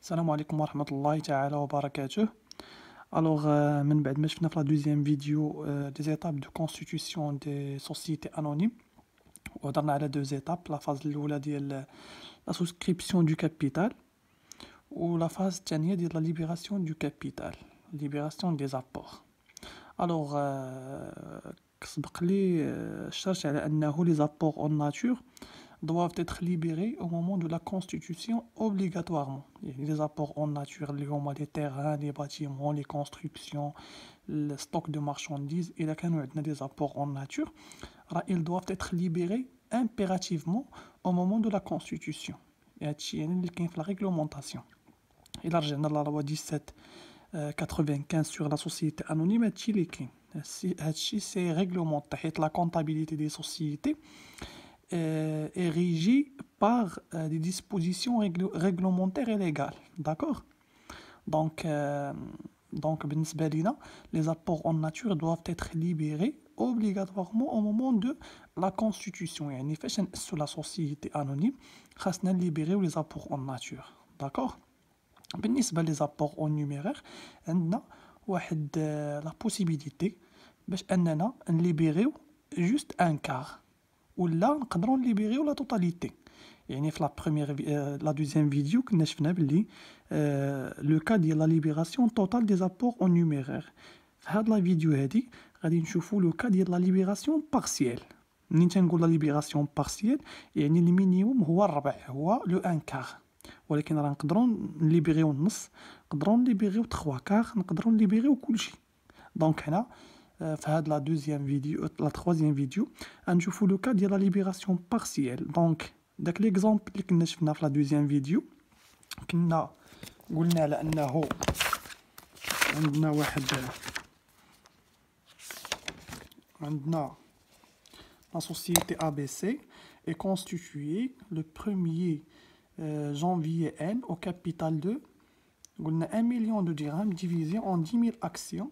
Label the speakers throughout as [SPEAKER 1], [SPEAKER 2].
[SPEAKER 1] السلام عليكم ورحمة الله تعالى وبركاته. من بعد ما شفنا في لا دوزيام فيديو دي زيتاب دو كونستيتيوسيون دي سوسيتي انونيم، وهضرنا على دو زيتاب. لا فاز الاولى ديال لا سوسكريبسيون دو كابيتال، و لا فاز الثانية ديال لا ليبراسيون دو كابيتال، ليبراسيون دي زابور. الوغ سبق لي شرت على انه لي زابور اون ناتور doivent être libérés au moment de la constitution obligatoirement. Les apports en nature, les terrains, les bâtiments, les constructions, le stock de marchandises, et des apports en nature, ils doivent être libérés impérativement au moment de la constitution. Et la réglementation. Et là, la loi 1795 sur la société anonyme, c'est réglementé. La comptabilité des sociétés est régie par des dispositions réglementaires et légales. D'accord? Donc, les apports en nature doivent être libérés obligatoirement au moment de la constitution. يعني فاش نأسسوا la société anonyme خاصنا libérer les apports en nature. D'accord? بالنسبة les apports en numéraire عندنا واحد la possibilité باش أننا نليبيريو juste un quart ولا نقدروا نليبيريو لا توتاليتي. يعني في لا دوزيام فيديو كنا شفنا باللي لو كا ديال لا ليبيراسيون توتال دي زابور اون نيميرير. في هاد لا فيديو هادي غادي نشوفوا لو كا ديال لا ليبيراسيون بارسيال. منين تنقول لا ليبيراسيون بارسيال يعني المينيموم هو الربع، هو لو ان كار، ولكن راه نقدروا نليبيريو النص، نقدروا نليبيريو 3 كار، نقدروا نليبيريو كلشي. دونك هنا في هاد لا دوزيام فيديو لا تروازيام فيديو غنشوفوا لو كا ديال لا ليبيراسيون بارسيال. دونك داك ليكزامبل اللي كنا شفنا في لا دوزيام فيديو كنا قلنا على انه عندنا la société ABC est constituée le 1er janvier N au capital de 1 million de dirhams divisé en 10 000 actions,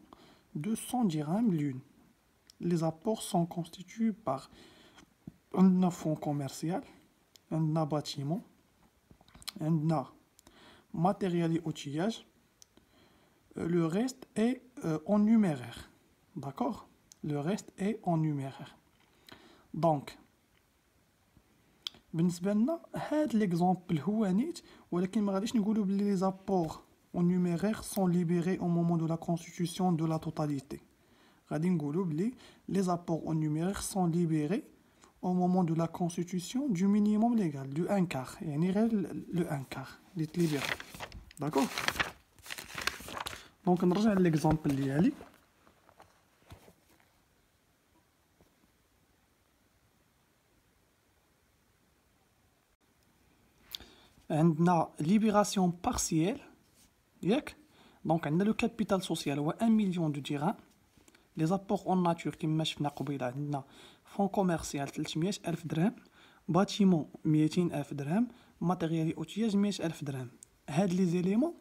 [SPEAKER 1] 200 dirhams l'une. Les apports sont constitués par un fonds commercial, un bâtiment, un matériel et outillage. Le reste est en numéraire. D'accord? Le reste est en numéraire. Donc, بالنسبة لنا هاد l'exemple هو نيت، ولكن ما غاديش نقولوا بلي les apports en numéraire sont libérés au moment de la constitution de la totalité. غادي نقولوا بلي les apports en numéraire sont libérés au moment de la constitution du minimum légal, du 1 quart. يعني غير le 1 quart اللي تليبيرا. داكور؟ دونك نرجع للإكزامبل ديالي. عندنا libération partielle ياك. دونك عندنا لو كابيتال سوسيال هو 1 مليون دو درهم. لي زابور اون ناتور كيما شفنا قبيله عندنا فون كوميرسيال 300 ألف درهم، باتيمون 200 ألف درهم، ماتيريال اوتياج 100 ألف درهم. هاد لي زيليمون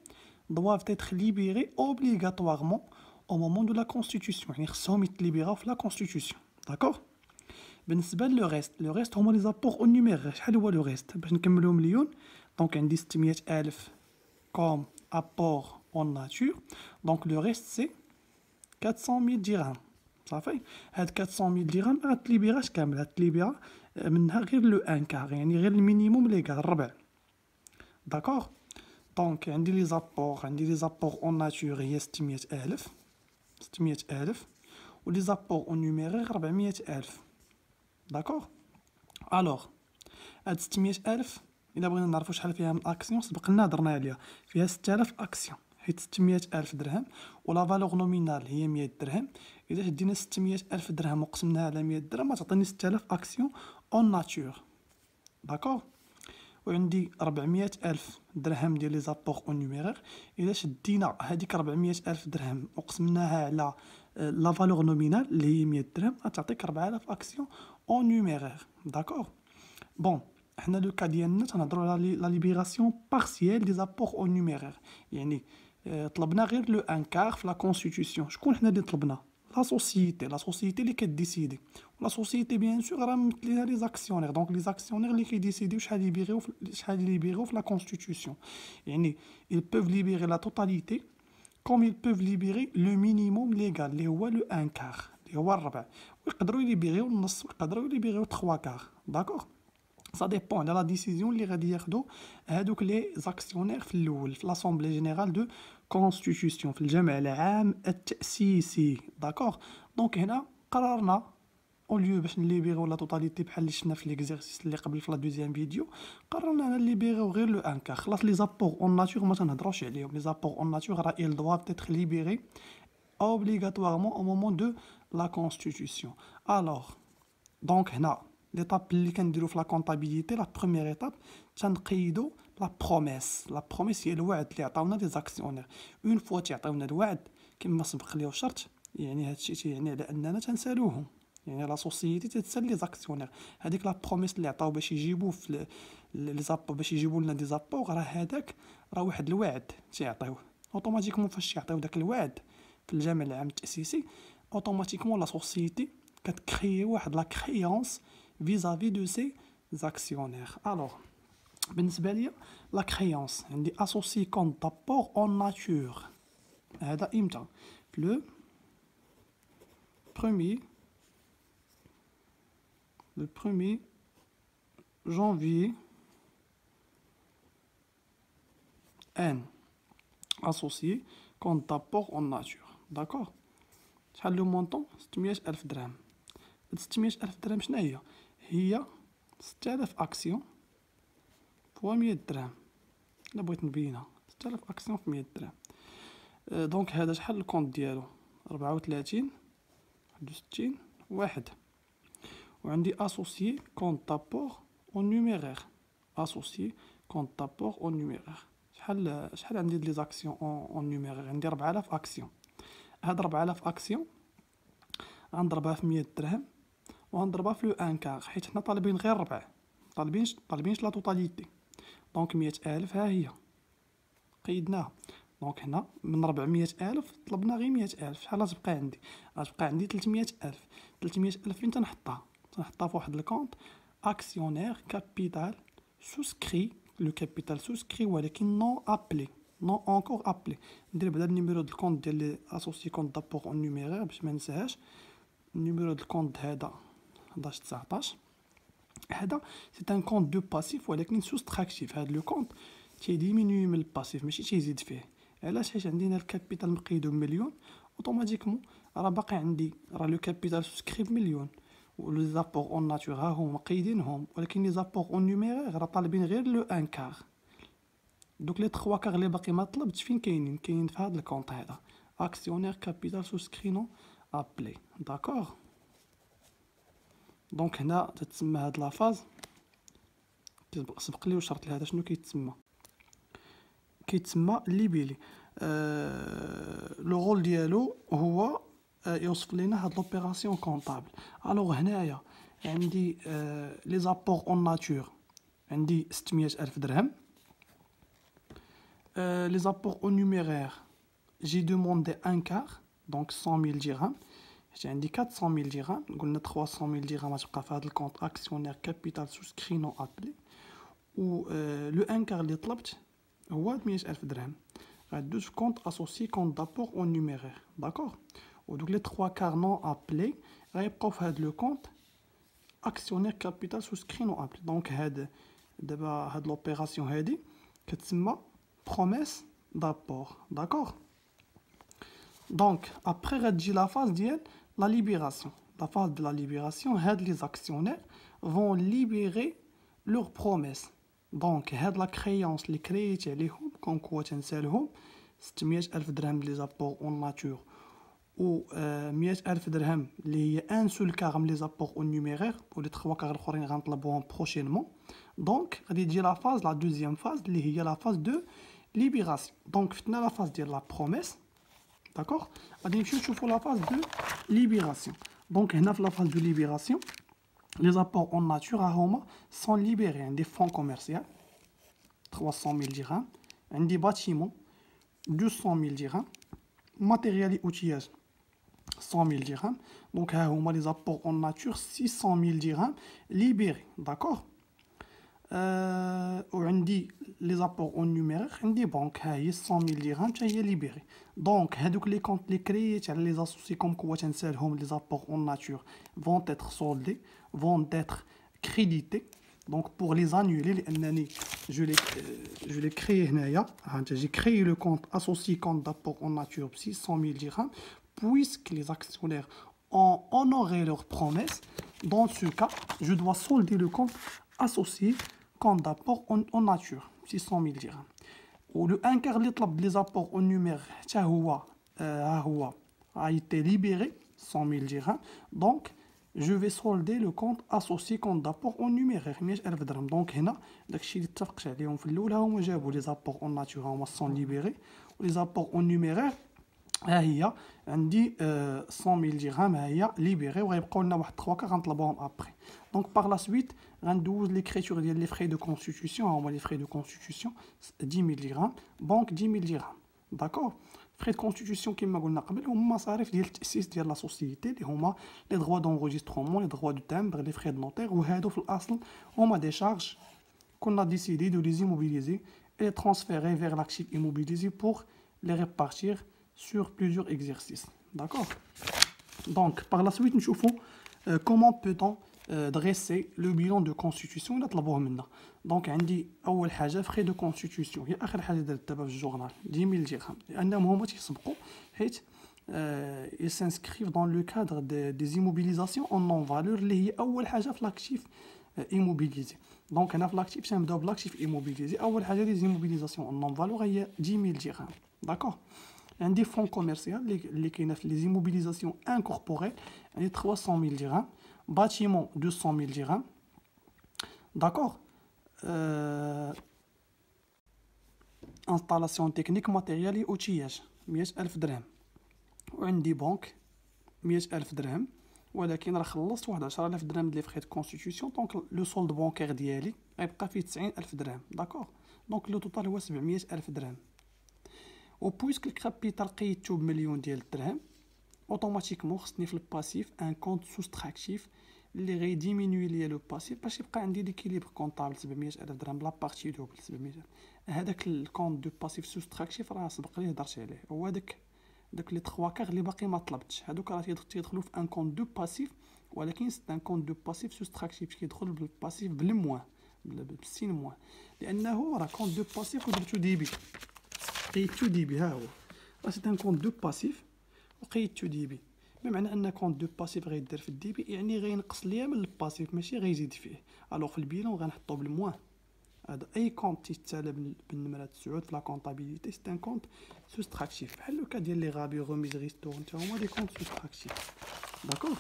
[SPEAKER 1] doivent être libérés obligatoirement au moment de la constitution. يعني خصهم يتليبيراو في لا كونستيتيوسيون. داكور؟ بالنسبه لو ريست هما لي زابور اون نيميرير. شحال هو لو ريست باش نكملو مليون؟ دونك عندي 600 ألف كوم ابور اون ناتور. دونك لو ريست سي 400 000 درهم. صافي، هاد 400 000 درهم غتليبيراش كامل، غتليبيرا منها غير لو ان كار، يعني غير المينيموم ليغال الربع. داكور؟ دونك عندي لي زابور اون ناتور هي 600 ألف، و لي زابور اون نيميرير 400 ألف. داكور؟ الوغ هاد 600 ألف إلا بغينا نعرفو شحال فيها من أكسيون سبقنا هضرنا عليها، فيها 6000 أكسيون، حيت 600 ألف درهم ولا فالور نومينال هي 100 درهم. إذا شدينا 600 ألف درهم وقسمناها على 100 درهم غتعطيني 6000 أكسيون أون ناتور. داكور؟ وعندي 400 ألف درهم ديال لي زابور أون نيميرير. إذا شدينا هاديك 400 ألف درهم وقسمناها على لا فالور نومينال اللي هي 100 درهم غتعطيك 4000 أكسيون أون نيميرير. داكور؟ بون، حنا لو كا ديالنا تنهضروا على لا ليبيراسيون بارسيال دي زابور أون نيميرير. يعني طلبنا غير لو ان كار في لا كونستيتيوسيون. شكون حنا اللي طلبنا؟ لا سوسيتي اللي كديسيدي. لا سوسيتي بيان سور راه ممثلينها لي زاكسيونير، دونك لي زاكسيونير اللي كيديسيديو شحال يبيغيو في لا كونستيتيوسيون. يعني ils peuvent libérer la totalité comme ils peuvent libérer le minimum légal اللي هو لو ان كار اللي هو الربع، ويقدروا يليبيغيو النص ويقدروا يليبيغيو 3 كار. داكوغ، ça dépend على لا ديسيزيون اللي غادي ياخدو هادوك لي زاكسيونير في الاول في لاسومبلي جينيرال دو كونستيتيوسيون، في الجمع العام التأسيسي. داكوغ، دونك هنا قررنا اوليو باش نليبيغيو لا توتاليتي بحال اللي شفنا في ليكزيرسيس اللي قبل في لا دوزيام فيديو، قررنا نليبيغيو غير لو ان كار. خلاص لي زابور اون ناتور ما تنهضروش عليهم، لي زابور اون ناتور راه ils doivent être libérés obligatoirement au moment de la constitution. Alors دونك هنا ليطاب اللي كنديرو في لا كونطابيليتي، لا بروميير ايطاب تنقيدو لا بروميس. لا بروميس هي الوعد اللي عطاونا لي زاكسيونير. اون فوا تيعطيونا الوعد كما سبق ليه شرط، يعني هادشي تيعني على اننا تنسالوهم، يعني لا سوسيتي تتسال لي زاكسيونير. هذيك لا بروميس اللي عطاو باش يجيبو في لي زابور، باش يجيبو لنا دي زابور، راه هذاك راه واحد الوعد تيعطيوه اوتوماتيكمون. فاش يعطيو داك الوعد في الجامع العام التأسيسي، اوتوماتيكمون لا سوسيتي كتكريي واحد لا كريونس vis-à-vis de ses actionnaires. Alors, بالنسبة ليا لا كريونس عندي اسوسي كونت دابور اون ناتور. هذا امتى؟ لو premier janvier ان اسوسي كونت دابور اون ناتور. داكوغ، شحال لو مونطون؟ 600,000 درهم. هاد 600,000 درهم شنو هي؟ هي 6000 اكسيون فوا 100 درهم. الا بغيت نبينها 6000 اكسيون في 100 درهم. دونك هذا شحال الكونت ديالو؟ 34 61 واحد. وعندي اسوسيي كونت دابور اون نيميرير. اسوسيي كونت دابور اون نيميرير. شحال عندي لي زاكسيون اون نيميرير؟ عندي 4000 اكسيون. هاد 4000 اكسيون غنضربها في 100 درهم وغنضربها في لو ان كار، حيت حنا طالبين غير ربع، طالبينش لا توتاليتي. دونك 100,000 ها هي قيدناها. دونك هنا من 400,000 طلبنا غير 100,000. شحال غتبقى عندي؟ غتبقى عندي 300,000. 300,000 فين تنحطها؟ تنحطها في واحد الكونط اكسيونير كابيتال سوسكري. لو كابيتال سوسكري ولكن نون ابلي، نون انكور ابلي. ندير بعدا النيميرو دو الكونط ديال لي اسوسي كونط دابور اون نيميرير باش ما ننساهاش. النيميرو دو الكونط هذا 11 19. هذا سي ان كونط دو باسيف ولكن سوستراكتيف. هذا لو كونط تيديمينوي من الباسيف ماشي تيزيد فيه. علاش؟ حيت عندنا الكابيتال مقيدو بمليون، اوتوماتيكمون راه باقي عندي راه لو كابيتال سوسكري بمليون، ولي زابور اون ناتور ها هما مقيدينهم، ولكن لي زابور اون نيميرير راه طالبين غير لو ان كار. دوك لي 3 كار اللي باقي ما طلبتش فين كاينين؟ كاينين في هذا الكونط هذا اكسيونير كابيتال سوسكري نون ابلي. داكوغ، دونك هنا تتسمى هاد لافاز، سبق لي وشرط لهذا شنو كيتسمى؟ كيتسمى ليبيلي. لو رول ديالو هو يوصف لينا هاد لوبيراسيون كونطابل. الوغ هنايا عندي لي زابور اون ناتور عندي 600,000 درهم. لي زابور اون نيميرير جي دوموندي ان كار دونك 100,000 درهم، حيت عندي 400,000 درهم. قلنا 300,000 درهم تبقى في هاد الكونط اكسيونير كابيتال سوسكري نون ابلي، و لو ان كار اللي طلبت هو 100,000 درهم. غادوز في كونط اسوسي كونط دابور اون نيميرير. داكوغ، ودوك لي 3 كار نون ابلي غيبقاو في هاد لو كونط اكسيونير كابيتال سوسكري نون ابلي. دونك هاد دابا هاد لوبيراسيون هادي كتسمى بروميس دابور. داكوغ، دونك ابري غتجي لا فاز ديال لا ليبيراسيون. لا فاز ديال لا ليبيراسيون هاد لي زاكسيونير فون ليبيري لور بروميس. دونك هاد لا كريونس اللي كرييت عليهم كون كوا تنسالهم 600,000 درهم لي زابور اون ناتور و 100,000 درهم اللي هي ان سول كار من لي زابور اون نيميرير، و لي 3 كار الاخرين غنطلبوهم بروشينمون. دونك غادي تجي لا فاز لا دوزيام فاز اللي هي لا فاز دو ليبيراسيون. دونك فتنا لا فاز ديال لا بروميس. داكوغ، غادي نمشيو نشوفو لا فاز دو ليبيراسيون. دونك هنا في لا فاز دو ليبيراسيون لي زابور اون ناتور هما سون ليبيري. عندي فون كوميرسيال 300,000 درهم، عندي باتيمون 200,000 درهم، ماتيريال اوتياج 100 000 dirhams. Donc, les apports en nature, 600 000 dirhams libérés. D'accord? On dit les apports en numéraire, on dit banque, 100 000 dirhams, c'est libéré. Donc, les comptes, les créés, les associés comme quoi, les apports en nature vont être soldés, vont être crédités. Donc, pour les annuler, je les crée, j'ai créé le compte associé compte d'apport en nature 600 000 dirhams, puisque les actionnaires ont honoré leurs promesses. Dans ce cas, je dois solder le compte associé compte d'apport en nature 600 000 dirhams. Ou le un quart des apports en numéraire a été libéré 100 000 dirhams. Donc, je vais solder le compte associé compte d'apport en numéraire 100,000 درهم. Donc هنا داكشي اللي اتفقت عليهم في الاول هما جابوا لي زابور اون ناتور هما سون ليبيري ولي زابور اون نيميرير ها هي عندي 100,000 درهم ها هي ليبيري وغيبقاو لنا واحد 3 غنطلبوهم ابري. دونك باغ لا سويت غندوز ليكريتور ديال لي فري دو كونستيتيوسيون هما لي فري دو كونستيتيوسيون 10,000 درهم بنك 10,000 درهم. داكور فري دو كونستيتيوسيون كما قلنا قبل هما مصاريف ديال التاسيس ديال لا سوسيتي اللي هما لي دروا دونغوجيسترومون لي دروا دو تامبر لي فري دو نوتير وهادو في الاصل هما دي شارج كنا ديسيدي دو لي immobiliser et transférer vers l'actif immobilisé pour les répartir sur plusieurs exercices. D'accord? Donc, par la suite, nous allons comment peut-on dresser le bilan de constitution. Donc, on dit, أول حاجة frais de constitution. هي آخر حاجة درت دابا في الجورنال 10,000 درهم لأنهم هما تيسبقوا حيت ils s'inscrivent dans le cadre des immobilisations en non-valeur اللي هي أول حاجة في l'actif immobilisé. Donc, هنا في l'actif تنبداو بالactif immobilisé. أول حاجة les immobilisations en non-valeur هي 10,000 درهم. D'accord? Un des fonds commerciaux, les immobilisations incorporées, 300 000 dirhams, bâtiment 200 000 dirhams, d'accord, installation technique, matériel et outillage, 100,000 dirhams, وعندي بنك 100,000 درهم ولكن راه خلصت واحد 10,000 درهم ديال فري دو كونستيتيوسيون دونك لو سولد بونكير ديالي غيبقى فيه 90,000 درهم. داكور دونك لو توتال هو 700,000 درهم. وبويسك الكابيتال قيدتو بمليون ديال الدرهم اوتوماتيكمون خصني في الباسيف ان كونت سوستراكتيف اللي غيديمينوي ليا لو باسيف باش يبقى عندي ليكيليبر كونطابل 700,000 درهم لا بارتي دوبل 700,000. هذاك الكونت دو باسيف سوستراكتيف راه سبق لي هضرت عليه هو داك لي 3 كار اللي باقي ما طلبتش هادوك راه تيدخلوا في ان كونت دو باسيف ولكن سي ان كونت دو باسيف سوستراكتيف كيدخل بالباسيف بالموان بالسين موان لانه راه كونت دو باسيف ودرتو ديبي قيدتو ديبي ها هو راه سي ان كونت دو باسيف وقيدتو ديبي بمعنى ان كونت دو باسيف غيدير في الديبي يعني غينقص ليا من الباسيف ماشي غيزيد فيه الوغ في البيلون غنحطو بالموان. هذا اي كونت تيتسالى بالنمره 9 في لا كونطابيليتي سي ان كونت سوستراكتيف بحال لو كا ديال لي غابي غوميز ريستور نتا هما دي كونت سوستراكتيف. داكور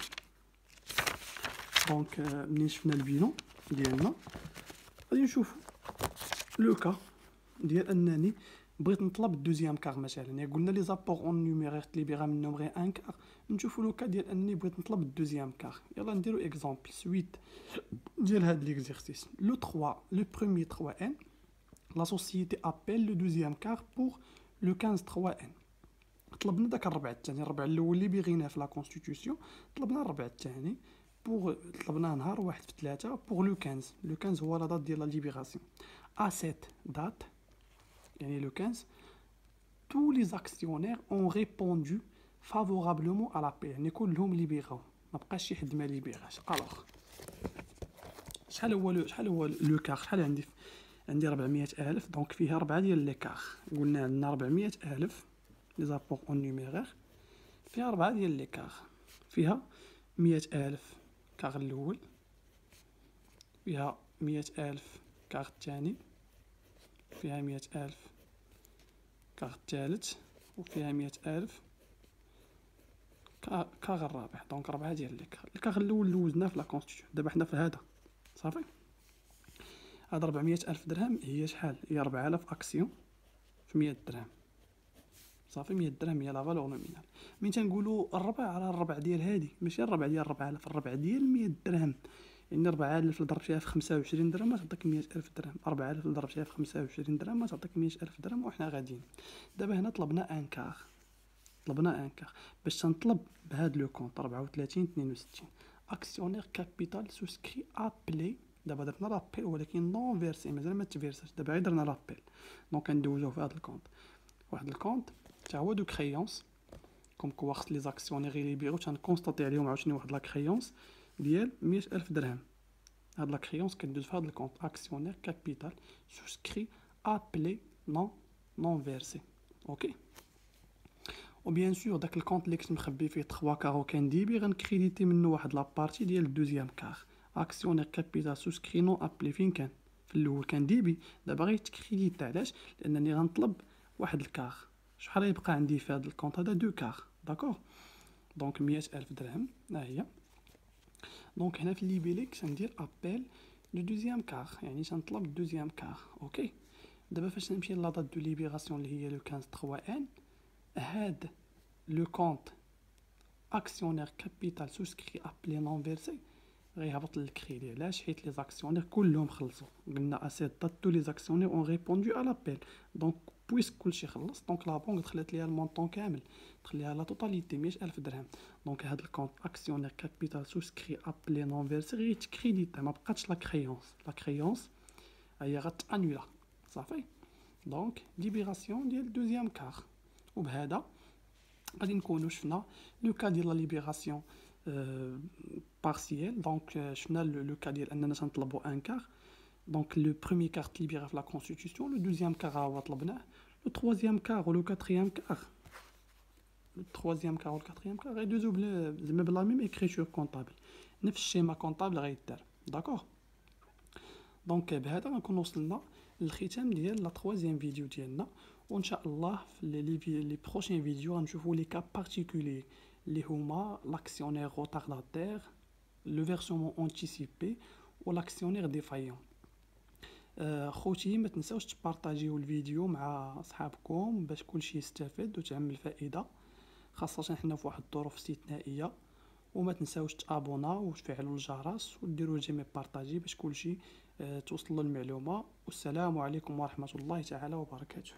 [SPEAKER 1] دونك ملي شفنا البيلون ديالنا غادي نشوفو لو كا ديال انني بغيت نطلب الدوزيام كار مثلا يعني قلنا لي زابور اون نيميرير ليبيرا منهم غير ان كار نشوفوا لو كا ديال انني بغيت نطلب الدوزيام كار. يلا نديرو اكزامبل سويت ديال هاد ليكزيرسيس لو 3 لو بروميير 3 ان لا سوسيتي ابيل لو دوزيام كار بور لو 15 3 ان طلبنا داك الربع الثاني الربع الاول اللي بغيناه في لا كونستيتيوسيون طلبنا الربع الثاني بور طلبنا نهار 1 في 3 بور لو 15 لو 15 هو لا دات ديال لا ليبيراسيون ا سيت دات يعني le 15 tous les actionnaires ont répondu favorablement à l'appel يعني كلهم ليبيراو ما بقاش شي حد ما ليبيراش. الوغ شحال هو لو كار شحال عندي 400,000 دونك فيها 4 ديال لي كار قلنا عندنا 400,000 لي زابور اون نيميرير فيها 4 ديال لي كار فيها 100,000 كار الاول فيها 100,000 كار الثاني فيها 100,000 كار الثالث وفيها 100,000 كار الرابع. دونك 4 ديال لي كار الكار الاول دوزناه في لا كونستيتيوشن دابا حنا في هذا صافي. هاد 400,000 درهم هي شحال هي 4,000 اكسيون في 100 درهم صافي. 100 درهم هي لا فالور نومينال. من تنقولوا الربع على الربع ديال هادي ماشي الربع ديال 4,000 الربع ديال 100 درهم يعني 4,000 اللي ضربتيها في 25 درهم تعطيك 100,000 درهم 4,000 اللي ضربتيها في 25 درهم تعطيك 100,000 درهم وحنا غاديين. دابا هنا طلبنا ان كار طلبنا ان كار باش تنطلب بهاد لو كونط 34 62 اكسيونير كابيتال سوسكري ابلي. دابا درنا لابيل ولكن نون فيرسي مازال ما تفيرساش، دابا غير درنا لابيل دونك ندوزو في هاد الكونط. واحد الكونط تا هو دو كريونس كوم كوا خص لي زاكسيونير يليبيرو تنكونستاتي عليهم عاوتاني واحد لا كريونس ديال 100,000 درهم. هاد لا كريونس كندوز في هاد الكونط اكسيونير كابيتال سوسكري ابلي نون فيرسي. اوكي وبيان سور داك الكونط اللي كنت مخبي فيه 3 كارو كان ديبي غنكريديتي منه واحد لابارتي ديال الدوزيام كار اكسيونير كابيتال سوسكري نون ابلي. فين كان في الاول كان ديبي، دابا غيتكريديت. علاش؟ لانني غنطلب واحد الكار. شحال يبقى عندي في هذا الكونط هذا؟ 2 كار. داكوغ دونك 100,000 درهم ها هي. دونك هنا في الليبيليك غندير ابيل لو دوزيام كار، يعني تنطلب الدوزيام كار. اوكي دابا فاش نمشي لا دات دو ليبيراسيون اللي هي لو 15 3 ان، هاد لو كونط اكسيونير كابيتال سوسكري ابلي نون فيرسي غيهبط للكريدي. علاش؟ حيت لي زاكسيونير كلهم خلصوا. قلنا اسيت دات تو لي زاكسيونير اون ريبوندو على لابيل. دونك بويسك كلشي خلص، دونك لا بونك دخلت ليها المونطون كامل، دخليها لا توتاليتي 100,000 درهم. دونك هاد الكونط اكسيونير كابيتال سوسكري ابلي نون فيرسي غيتكريديتا، ما بقاتش لا كريونس. لا كريونس هي غتانولا صافي. دونك ليبيراسيون ديال دوزيام كار. وبهذا غادي نكونوا شفنا لو كا ديال لا ليبيراسيون بارسيال. دونك شفنا لو كا ديال اننا تنطلبوا ان كار. دونك لو بروميي كار تليبيرا في لا كونستيتيسيون، لو دوزيام كار هو طلبناه، لو تروازيام كار ولو كاتريام كار. لو تروازيام كار والكاتريام كار غيدوزو زعما بلا ميم اكريتور كونطابل، نفس الشيما كونطابل غيدار. داكوغ دونك بهذا غنكون وصلنا للختام ديال لا تروازيام فيديو ديالنا. وان شاء الله في لي بروشين فيديو غنشوفوا لي كا بارتيكولي اللي هما لاكسيونير روتارداتير، لو فيرسمون انتيسيبي والاكسيونير ديفايون. خوتي ما تنساوش تبارطاجيو الفيديو مع صحابكم باش كلشي يستافد وتعم الفائده، خاصه حنا في واحد الظروف استثنائيه. وما تنساوش تابوناو وتفعلوا الجرس وديروا جيمي بارطاجي باش كلشي توصل له المعلومه. والسلام عليكم ورحمه الله تعالى وبركاته.